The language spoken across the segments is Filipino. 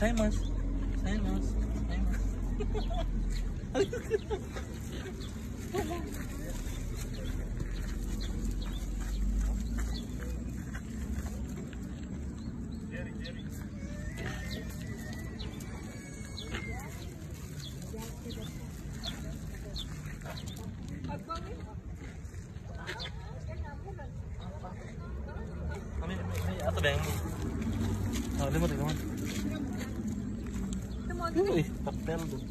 Simons. Ato ba yung... Oh, limot ito man. Uy, papel doon.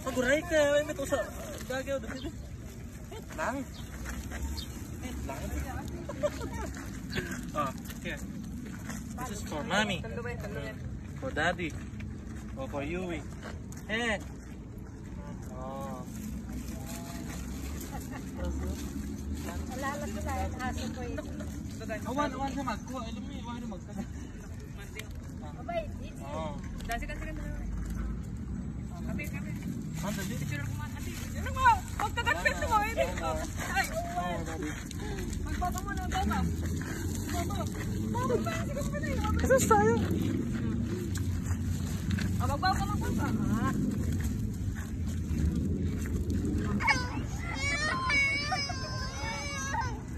Maguray ka, may ito sa gagaw doon dito. Lang. Oh, here. This is for mommy. For daddy. Or for Yui. Eh. Oh. Alala ko lang ang aso ko ito. Awan siya magkuha. Alam mo yung awan magkuha. Abay, dito. Oh. Dasikan. Kami. Ano dito? Picture ko man. Ano mo? Pagtagat-pet mo. Ay. Magbaga mo ng baba. Kasi tayo. Magbaga mo ng baba.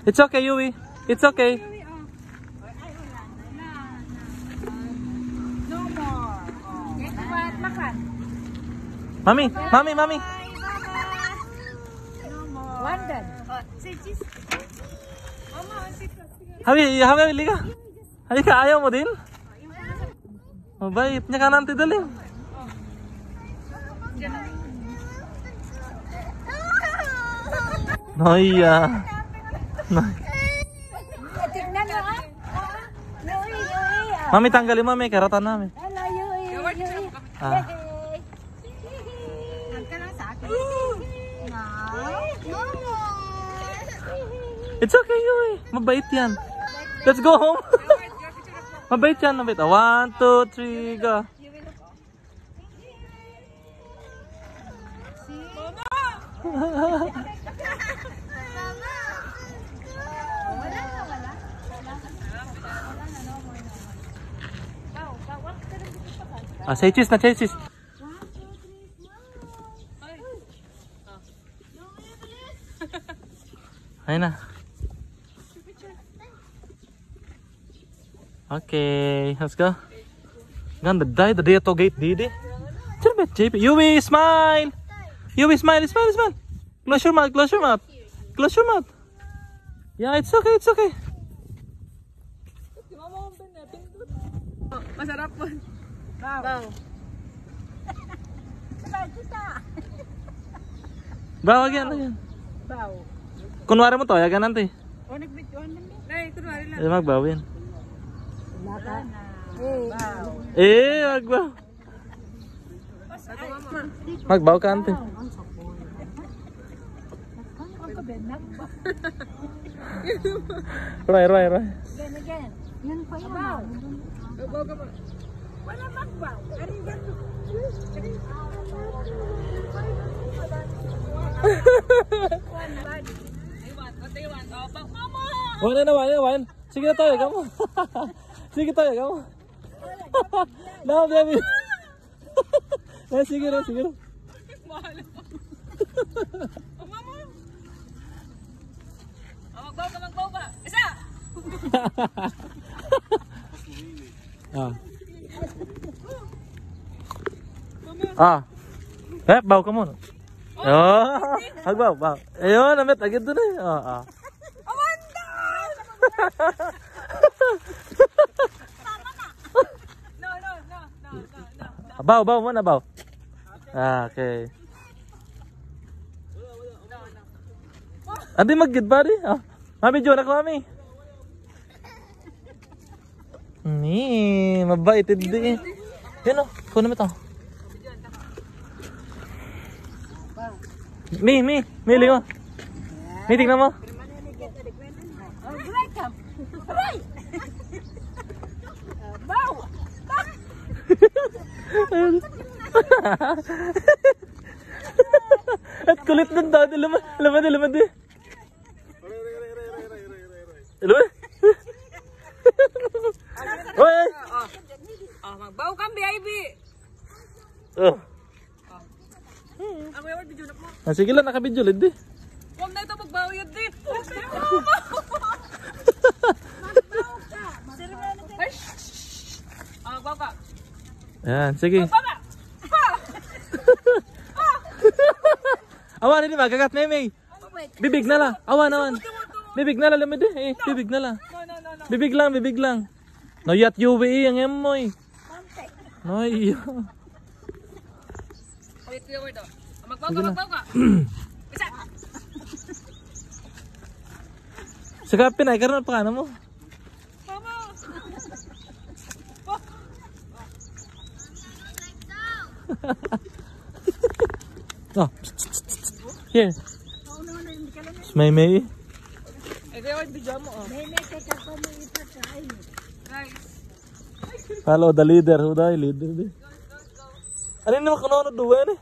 It's okay, Yui. It's okay. No more. Makan. Mami. London. Halika. Halika, ayaw mo din? Mabait niya ka nanti dali. Noya. Tingnan mo ah. Yui. Mami, tanggalin mami, karatan namin. Hello, Yui. Ah. Nagka lang sa akin. It's okay, Yui. Mabait yan. Let's go home. Mabait yan, mabait. 1, 2, 3, go. Say cheese na, say cheese. Ayun na. Okay, let's go. Ganda dahil dito gate didi. Cirebet JP. Yui smile. Smile. Close your mouth. Yeah, it's okay. Masarap po. Wow. Bawa yan. Wow. Kunwari mo to, yagan nanti. Nay, kunwari lang. Magbawin. Wow. Magbaw. Magbaw ka ante. Roy. Again. Yan pa yun. Wow. Magbaw ka mo. Wala magbaw. Arigato. One. Sige na tayo, kamo. No, baby. Sige na. Magbaw ka. Isa! Baw ka muna. Magbaw. Ayun, namit agad doon eh. Amanda! No. Baw muna, baw. Okay. Andi mag-gid ba di? Mami, John ako, mami. Mabait hindi. Yan o, kunin mo ito. Mi, lingo. Mi, tingnan mo. At kulit ng dati. Lamad eh. Lamad. Oy! Magbaw kang baby. Oh. Ang may video na mo. Ah, sige lang, nakabidyo lang di. Huwag na ito magbaw yun din. Magbaw ka. Ayan, sige. Magbaw ka. Awan, hindi magagat na may. Bibig na lang. Awan. Bibig na lang, lamad eh. Bibig na lang. No. Bibig lang. Noyat UWE ang emoy. Noy. Wait, wait. Magbaw ka. Isa. Saka pinay, karoon pa ka na mo. Mama. Oh. Here. May. Ito yung video mo. May teka ko mo ipakain. Guys. Follow the leader. Huday, leader di. Ano naman kanono duwan eh?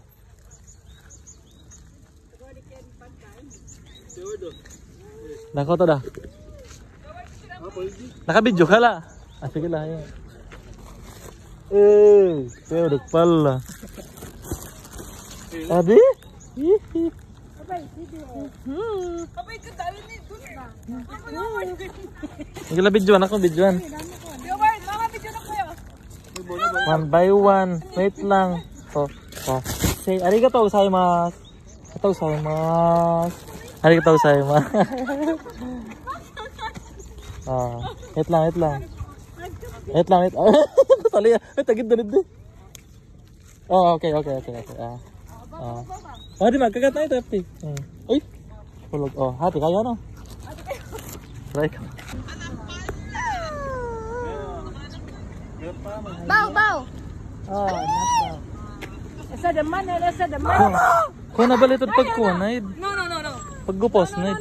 Nako to dah. Nakabidyo ka la. Ah, sige lah. Ayan. Pero pala. Adi? Kapay ka dali ni. Sige la bidyoan ako, bidyoan. Mama, video na kayo. One by one. Wait lang. Oh. Say, arigatou gozaimasu. Arigatou gozaimasu. Arigatou gozaimasu. Ah, wait lang. Tali. Tagid na nito. Oh, okay. Oh, di magkagat na ito, FT. Uy. Tulog. Oh, hati kayo no? Try ka. Bow. Ah, not daw. Asa the man. Kung nabalitod pagkuha na No. Paggupos na